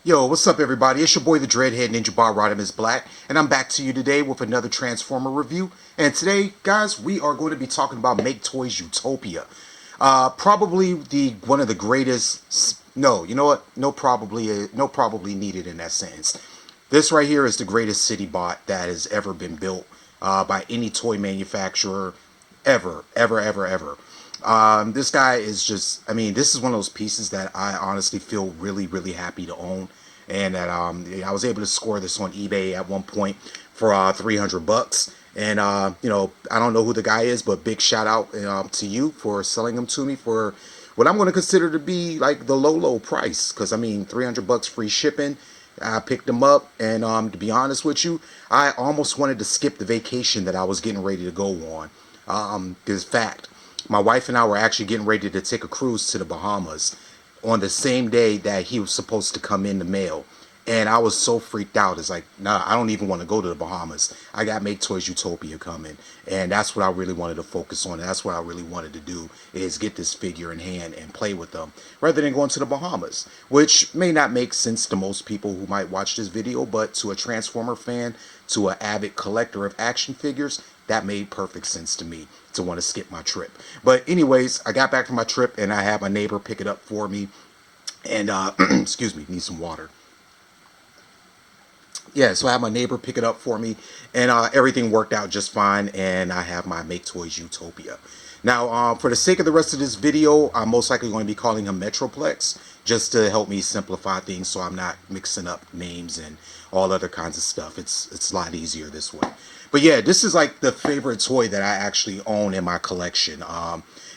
Yo, what's up everybody? It's your boy the Dreadhead Ninja Bar Rodimus Black, and I'm back to you today with another Transformer review. And today, guys, we are going to be talking about Maketoys Utopia. Probably the one of the greatest. No, you know what? No probably needed in that sentence. This right here is the greatest city bot that has ever been built by any toy manufacturer ever. This guy is just, I mean, this is one of those pieces that I honestly feel really happy to own. And that I was able to score this on eBay at one point for 300 bucks. And, I don't know who the guy is, but big shout out to you for selling them to me for what I'm going to consider to be like the low price. Because, I mean, 300 bucks free shipping. I picked them up, and to be honest with you, I almost wanted to skip the vacation that I was getting ready to go on. Because fact, my wife and I were actually getting ready to take a cruise to the Bahamas on the same day that he was supposed to come in the mail. And I was so freaked out. It's like, nah, I don't even want to go to the Bahamas. I got Maketoys Utopia coming. And that's what I really wanted to focus on. That's what I really wanted to do, is get this figure in hand and play with them rather than going to the Bahamas. Which may not make sense to most people who might watch this video, but to a Transformer fan, to an avid collector of action figures, that made perfect sense to me to want to skip my trip. But anyways, I got back from my trip and I had my neighbor pick it up for me. And excuse me, need some water. Yeah, so I had my neighbor pick it up for me, and everything worked out just fine, and I have my Maketoys Utopia. Now, for the sake of the rest of this video, I'm most likely going to be calling him Metroplex, just to help me simplify things so I'm not mixing up names and all other kinds of stuff. It's a lot easier this way. But yeah, this is like the favorite toy that I actually own in my collection.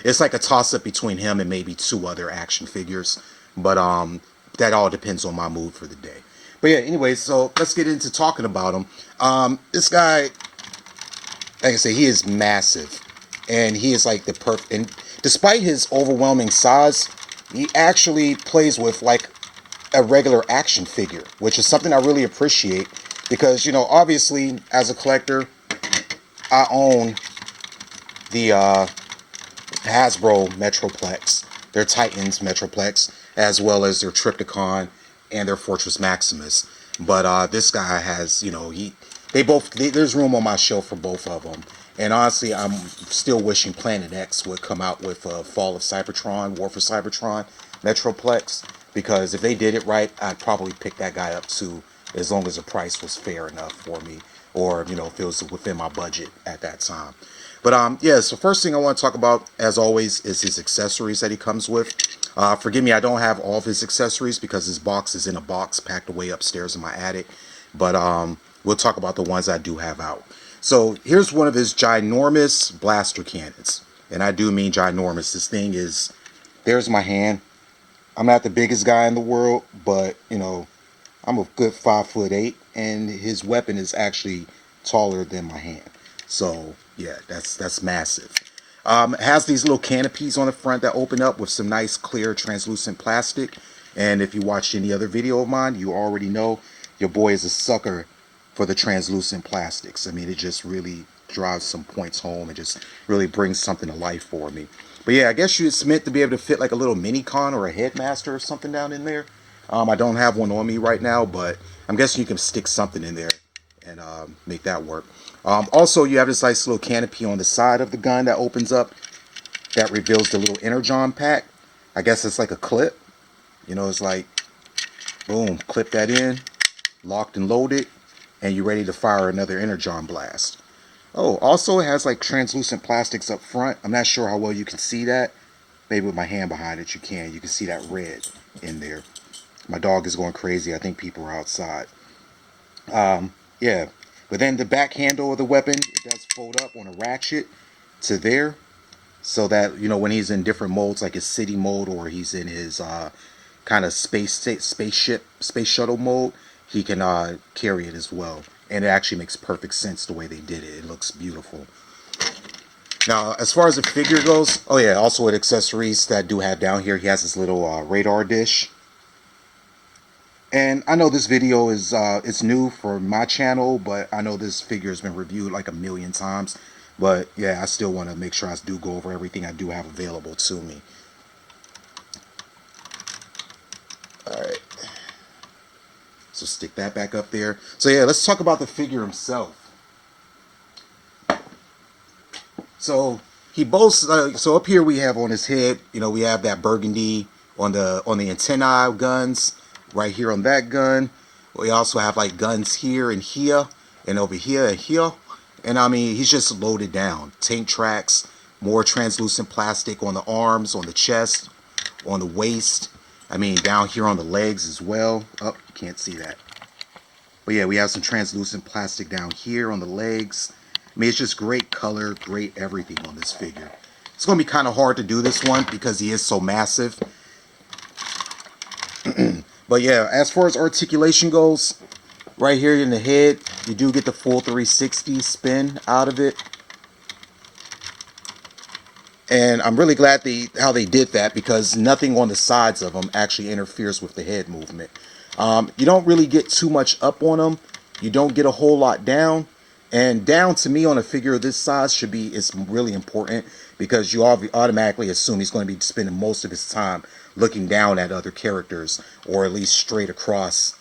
It's like a toss-up between him and maybe two other action figures, but that all depends on my mood for the day. But yeah, anyway, so let's get into talking about him. This guy, like I say, he is massive, and he is like the perfect. And despite his overwhelming size, he actually plays with like a regular action figure, which is something I really appreciate because obviously, as a collector, I own the Hasbro Metroplex, their Titans Metroplex, as well as their Triptychon and their Fortress Maximus. But this guy has, there's room on my shelf for both of them. And honestly, I'm still wishing Planet X would come out with Fall of Cybertron, War for Cybertron, Metroplex, because if they did it right, I'd probably pick that guy up too, as long as the price was fair enough for me, or if it was within my budget at that time. But yeah, so first thing I want to talk about, as always, is his accessories that he comes with. Forgive me, I don't have all of his accessories because his box is in a box packed away upstairs in my attic. But we'll talk about the ones I do have out. So here's one of his ginormous blaster cannons. And I do mean ginormous. This thing is, there's my hand. I'm not the biggest guy in the world, but, I'm a good 5'8", and his weapon is actually taller than my hand. So yeah, that's massive. It has these little canopies on the front that open up with some nice clear translucent plastic. And if you watched any other video of mine, you already know your boy is a sucker for the translucent plastics. I mean, it just really drives some points home. It just really brings something to life for me. But yeah, I guess it's meant to be able to fit like a little mini con or a headmaster or something down in there. I don't have one on me right now, but I'm guessing you can stick something in there and make that work. Also, you have this nice little canopy on the side of the gun that opens up that reveals the little energon pack. I guess it's like a clip. It's like, boom, clip that in, locked and loaded, and you're ready to fire another energon blast. Oh, also it has like translucent plastics up front. I'm not sure how well you can see that. Maybe with my hand behind it you can. You can see that red in there. My dog is going crazy. I think people are outside. Yeah. But then the back handle of the weapon, it does fold up on a ratchet to there. So that, when he's in different modes, like his city mode or he's in his kind of spaceship, space shuttle mode, he can carry it as well. And it actually makes perfect sense the way they did it. It looks beautiful. Now, as far as the figure goes, oh yeah, also with accessories that I do have down here, he has this little radar dish. And I know this video is it's new for my channel, but I know this figure has been reviewed like a million times. But yeah, I still want to make sure I do go over everything I do have available to me. Alright. So stick that back up there. So yeah, let's talk about the figure himself. So he boasts. So up here we have on his head, we have that burgundy on the antennae guns right here on that gun. We also have like guns here and here and over here and here. And I mean, he's just loaded down. Tank tracks, more translucent plastic on the arms, on the chest, on the waist. I mean, down here on the legs as well. Oh, you can't see that. But yeah, we have some translucent plastic down here on the legs. I mean, it's just great color, great everything on this figure. It's going to be kind of hard to do this one because he is so massive. But yeah, as far as articulation goes, right here in the head, you do get the full 360 spin out of it. And I'm really glad how they did that, because nothing on the sides of them actually interferes with the head movement. You don't really get too much up on them. You don't get a whole lot down. And down, to me, on a figure of this size is really important, because you automatically assume he's going to be spending most of his time looking down at other characters, or at least straight across,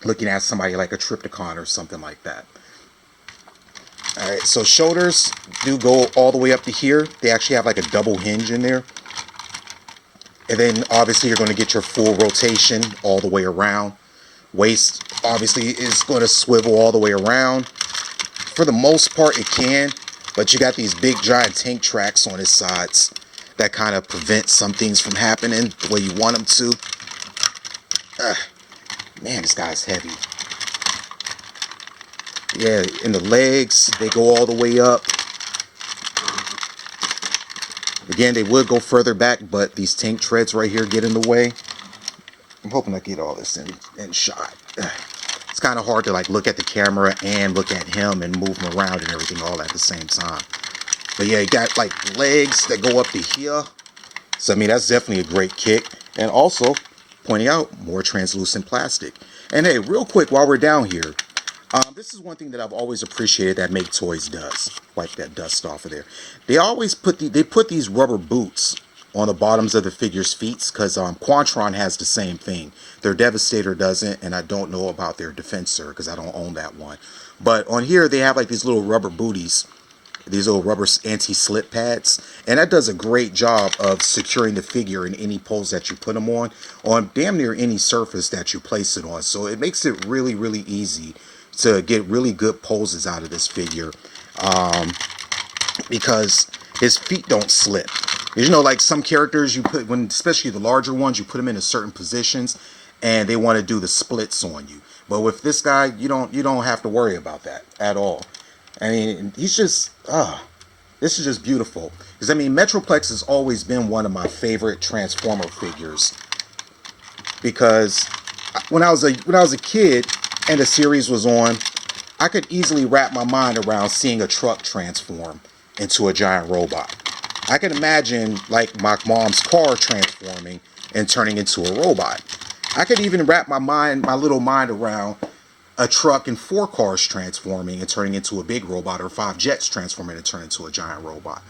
looking at somebody like a Trypticon or something like that. Alright, so shoulders do go all the way up to here. They actually have like a double hinge in there. And then obviously you're going to get your full rotation all the way around. Waist obviously is going to swivel all the way around. For the most part it can, but you got these big giant tank tracks on his sides that kind of prevent some things from happening the way you want them to. Man, this guy's heavy. Yeah, in the legs, they go all the way up. Again, they would go further back, but these tank treads right here get in the way. I'm hoping I get all this in shot. It's kind of hard to like look at the camera and look at him and move him around and everything all at the same time. But yeah, you got like legs that go up to here. So I mean, that's definitely a great kick. And also, pointing out, more translucent plastic. And hey, real quick while we're down here, this is one thing that I've always appreciated that Maketoys does. Wipe that dust off of there. They always put these rubber boots on the bottoms of the figure's feet, because Quantron has the same thing. Their Devastator doesn't, and I don't know about their Defensor because I don't own that one. But on here they have like these little rubber booties, these little rubber anti-slip pads, and that does a great job of securing the figure in any pose that you put them on damn near any surface that you place it on. So it makes it really, really easy to get really good poses out of this figure, because his feet don't slip. You know, like some characters you put, especially the larger ones, you put them into certain positions and they want to do the splits on you. But with this guy, you don't have to worry about that at all. I mean, he's just, this is just beautiful. Because I mean, Metroplex has always been one of my favorite Transformer figures, because when I was a kid and the series was on, I could easily wrap my mind around seeing a truck transform into a giant robot. I can imagine like my mom's car transforming and turning into a robot. I could even wrap my little mind around a truck and 4 cars transforming and turning into a big robot, or 5 jets transforming and turning into a giant robot.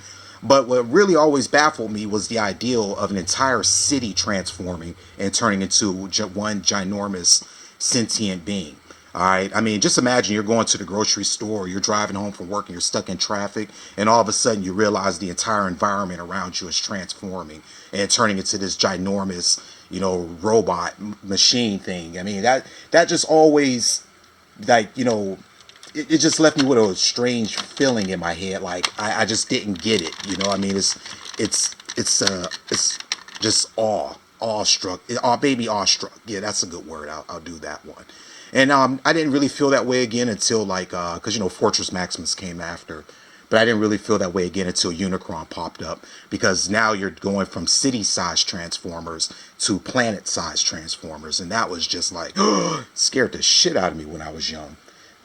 But what really always baffled me was the ideal of an entire city transforming and turning into one ginormous sentient being. Alright, I mean, just imagine you're going to the grocery store, or you're driving home from work and you're stuck in traffic, and all of a sudden you realize the entire environment around you is transforming and turning into this ginormous, robot machine thing. I mean, that just always, like, it just left me with a strange feeling in my head. Like I just didn't get it. I mean, it's just awestruck. Baby awestruck. Yeah, that's a good word. I'll do that one. And I didn't really feel that way again until like, because Fortress Maximus came after. But I didn't really feel that way again until Unicron popped up, because now you're going from city-sized Transformers to planet-sized Transformers, and that was just like, scared the shit out of me when I was young.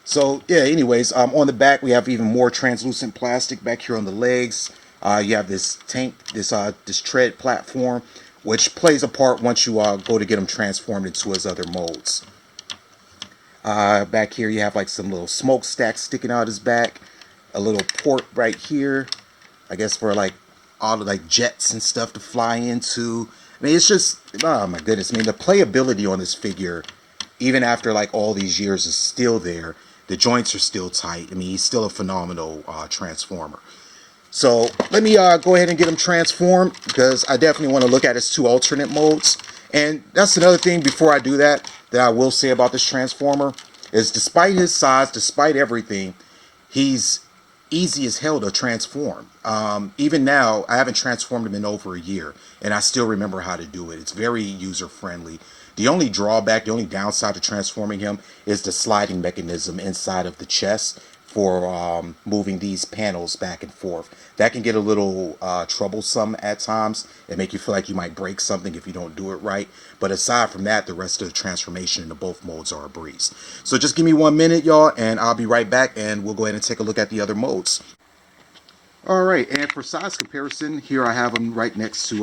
So yeah, anyways, on the back we have even more translucent plastic back here on the legs. You have this tank, this tread platform, which plays a part once you go to get him transformed into his other modes. Back here you have like some little smokestacks sticking out his back, a little port right here, I guess for like all the like jets and stuff to fly into. I mean, it's just, oh my goodness, I mean, the playability on this figure even after like all these years, is still there. The joints are still tight. I mean, he's still a phenomenal transformer. So let me go ahead and get him transformed, because I definitely want to look at his two alternate modes. And that's another thing before I do that I will say about this transformer is, despite his size, despite everything, he's easy as hell to transform. Even now, I haven't transformed him in over a year, and I still remember how to do it. It's very user friendly. The only drawback, the only downside to transforming him is the sliding mechanism inside of the chest for moving these panels back and forth. That can get a little troublesome at times and make you feel like you might break something if you don't do it right. But aside from that, the rest of the transformation into both modes are a breeze. So just give me 1 minute, y'all, and I'll be right back, and we'll go ahead and take a look at the other modes. Alright, and for size comparison, here I have them right next to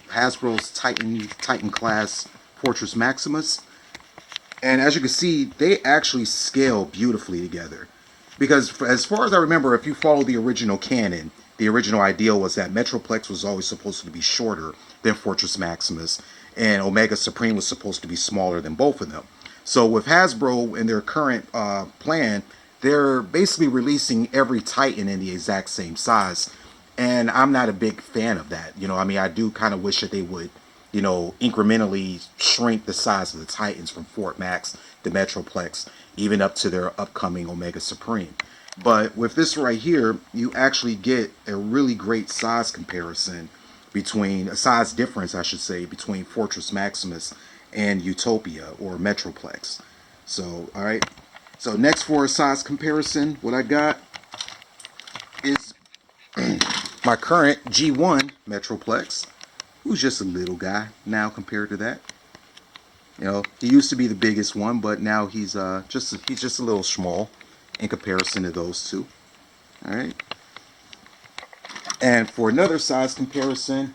Hasbro's Titan class Fortress Maximus. And as you can see, they actually scale beautifully together. Because as far as I remember, if you follow the original canon, the original idea was that Metroplex was always supposed to be shorter than Fortress Maximus, and Omega Supreme was supposed to be smaller than both of them. So with Hasbro in their current plan, they're basically releasing every Titan in the exact same size. And I'm not a big fan of that. You know, I mean, I do kind of wish that they would, you know, incrementally shrink the size of the Titans from Fort Max to Metroplex, even up to their upcoming Omega Supreme. But with this right here, you actually get a really great size comparison between, a size difference, I should say, between Fortress Maximus and Utopia or Metroplex. So, alright. So next for a size comparison, what I got is my current G1 Metroplex, who's just a little guy now compared to that. You know, he used to be the biggest one, but now he's just a little small in comparison to those two. All right. And for another size comparison,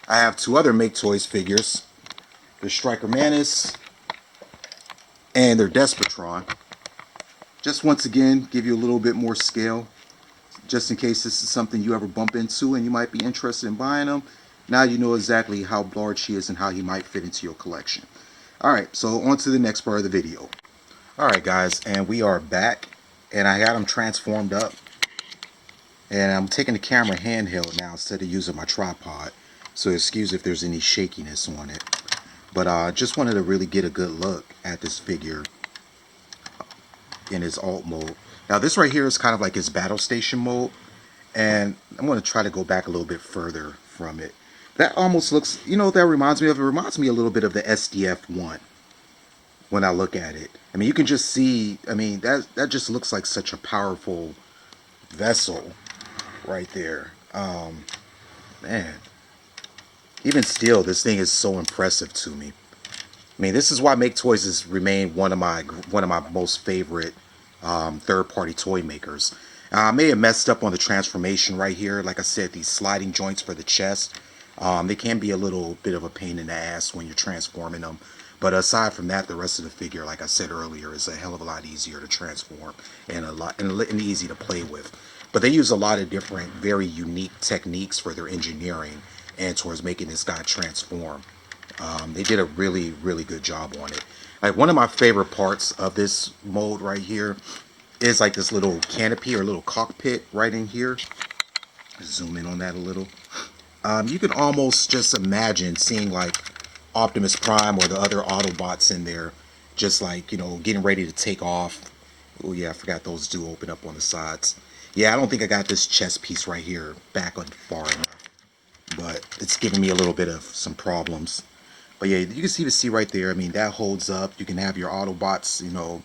I have two other Maketoys figures: the Striker Manus and their Despotron. Just once again, give you a little bit more scale, just in case this is something you ever bump into and you might be interested in buying them. Now you know exactly how large he is and how he might fit into your collection. Alright, so on to the next part of the video. Alright guys, and we are back, and I got him transformed up. And I'm taking the camera handheld now instead of using my tripod, so excuse if there's any shakiness on it. But just wanted to really get a good look at this figure in his alt mode. Now this right here is kind of like his battle station mode, and I'm going to try to go back a little bit further from it. That almost looks, you know what that reminds me of? It reminds me a little bit of the SDF-1 when I look at it. I mean, you can just see, I mean, that just looks like such a powerful vessel right there. Man, even still, this thing is so impressive to me. I mean, this is why Maketoys has remained one of my most favorite third-party toy makers. I may have messed up on the transformation right here. Like I said, these sliding joints for the chest, they can be a little bit of a pain in the ass when you're transforming them. But aside from that, the rest of the figure, like I said earlier, is a hell of a lot easier to transform and and easy to play with. But they use a lot of different, very unique techniques for their engineering and towards making this guy transform. They did a really, really good job on it. Like, one of my favorite parts of this mode right here is like this little canopy or little cockpit right in here. Zoom in on that a little. You can almost just imagine seeing like Optimus Prime or the other Autobots in there, just like, you know, getting ready to take off. Oh yeah, I forgot those do open up on the sides. Yeah, I don't think I got this chest piece right here back on far enough, but it's giving me a little bit of some problems. But yeah, you can see right there. I mean, that holds up. You can have your Autobots, you know,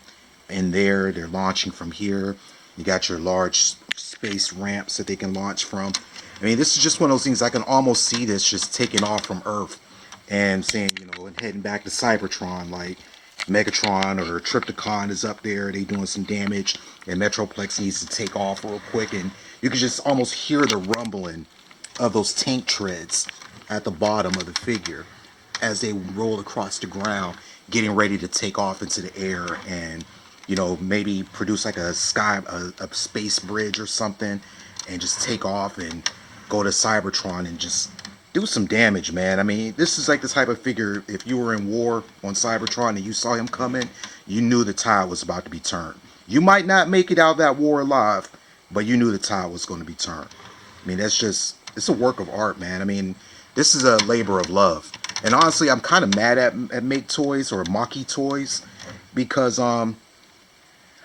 in there. They're launching from here. You got your large space ramps that they can launch from. I mean, this is just one of those things. I can almost see this just taking off from Earth and saying, you know, and heading back to Cybertron, like Megatron or Trypticon is up there. They doing some damage, and Metroplex needs to take off real quick, and you can just almost hear the rumbling of those tank treads at the bottom of the figure as they roll across the ground, getting ready to take off into the air and, you know, maybe produce like a space bridge or something, and just take off and go to Cybertron and just do some damage, man. I mean, this is like the type of figure, if you were in war on Cybertron and you saw him coming, you knew the tide was about to be turned. You might not make it out of that war alive, but you knew the tide was going to be turned. I mean, that's just, it's a work of art, man. I mean, this is a labor of love. And honestly, I'm kind of mad at Maketoys or Maketoys because I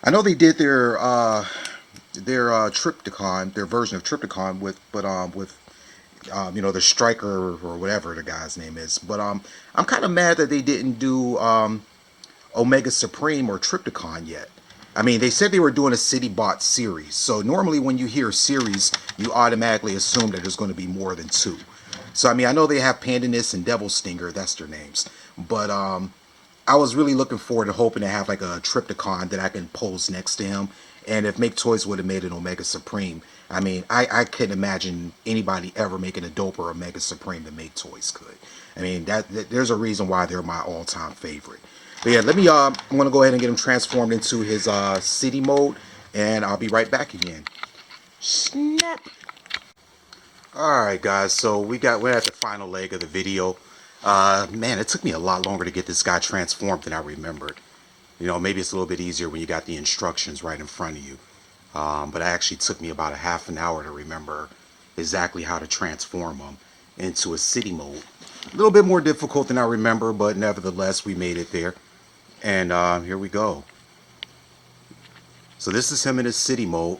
know they did their Triptychon, their version of Triptychon with you know, the Striker or whatever the guy's name is. But I'm kind of mad that they didn't do Omega Supreme or Triptychon yet. I mean, they said they were doing a City Bot series. So normally when you hear series, you automatically assume that there's going to be more than 2. So, I mean, I know they have Pandanus and Devil Stinger. That's their names. But I was really looking forward to hoping to have like a Triptychon that I can pose next to him. And if Maketoys would have made an Omega Supreme, I mean, I couldn't imagine anybody ever making a doper Omega Supreme than Maketoys could. I mean, there's a reason why they're my all-time favorite. But yeah, let me, I'm going to go ahead and get him transformed into his city mode, and I'll be right back again. Snap! Alright guys, so we're at the final leg of the video. Man, it took me a lot longer to get this guy transformed than I remembered. You know, maybe it's a little bit easier when you got the instructions right in front of you. But it actually took me about a half an hour to remember exactly how to transform him into a city mode. A little bit more difficult than I remember, but nevertheless, we made it there. And here we go. So this is him in his city mode.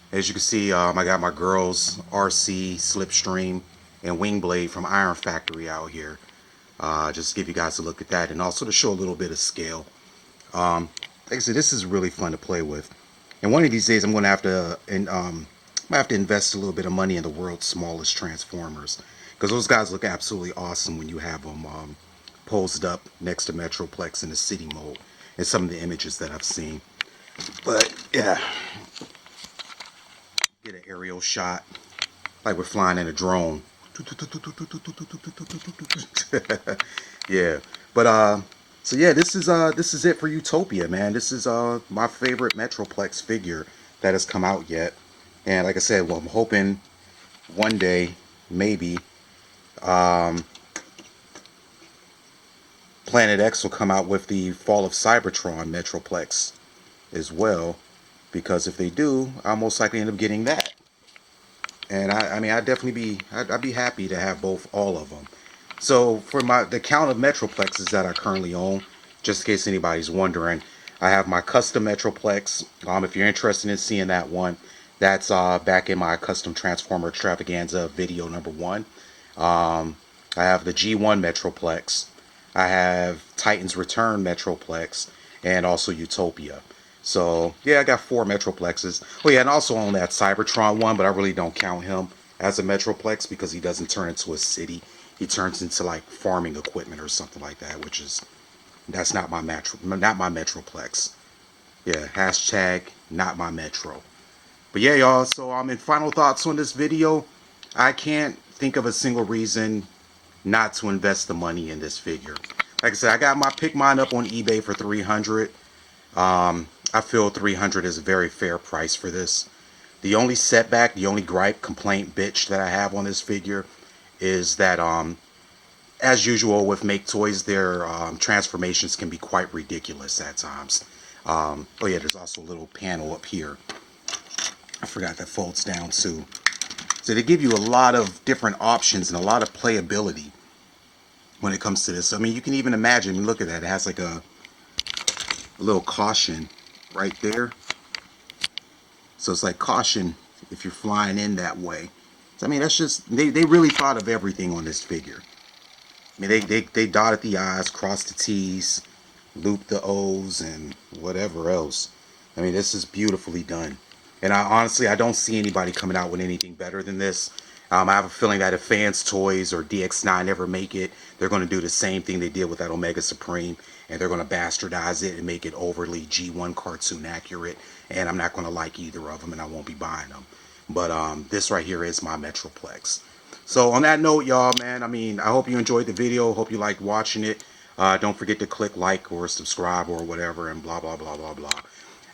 As you can see, I got my girls, RC, Slipstream, and Wingblade from Iron Factory out here. Just to give you guys a look at that, and also to show a little bit of scale. Like I said, this is really fun to play with. And one of these days, I'm going to have to, invest a little bit of money in the world's smallest Transformers, because those guys look absolutely awesome when you have them posed up next to Metroplex in the city mode, and some of the images that I've seen. But yeah, get an aerial shot like we're flying in a drone. Yeah, but so yeah, this is it for Utopia, man. This is my favorite Metroplex figure that has come out yet. And like I said, well, I'm hoping one day, maybe, Planet X will come out with the Fall of Cybertron Metroplex as well, because if they do, I'll most likely end up getting that. And I mean, I'd be happy to have all of them. So for the count of Metroplexes that I currently own, just in case anybody's wondering, I have my custom Metroplex. If you're interested in seeing that one, that's back in my custom Transformer Extravaganza video #1. I have the G1 Metroplex. I have Titan's Return Metroplex, and also Utopia. So yeah, I got 4 Metroplexes. Oh yeah, and also on that Cybertron one, but I really don't count him as a Metroplex because he doesn't turn into a city. He turns into like farming equipment or something like that, that's not my Metroplex. Yeah, hashtag not my Metro. But yeah, y'all, so in final thoughts on this video, I can't think of a single reason not to invest the money in this figure. Like I said, I picked mine up on eBay for $300. I feel $300 is a very fair price for this. The only setback, the only gripe, complaint, bitch that I have on this figure is that, as usual with Maketoys, their transformations can be quite ridiculous at times. Oh yeah, there's also a little panel up here. I forgot that folds down too. So they give you a lot of different options and a lot of playability when it comes to this. I mean, you can even imagine, look at that, it has like a little caution right there. So it's like caution if you're flying in that way. So, I mean, that's just, they really thought of everything on this figure. I mean, they dotted the I's, crossed the T's, looped the O's, and whatever else. I mean, this is beautifully done. And honestly, I don't see anybody coming out with anything better than this. I have a feeling that if Fans Toys or DX9 ever make it, they're going to do the same thing they did with that Omega Supreme, and they're going to bastardize it and make it overly G1 cartoon accurate, and I'm not going to like either of them, and I won't be buying them. But this right here is my Metroplex. So on that note, y'all, man, I mean, I hope you enjoyed the video. Hope you liked watching it. Don't forget to click like or subscribe or whatever, and blah, blah, blah, blah, blah.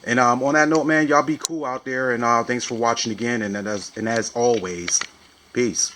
And on that note, man, y'all be cool out there, and thanks for watching again, and as always, peace.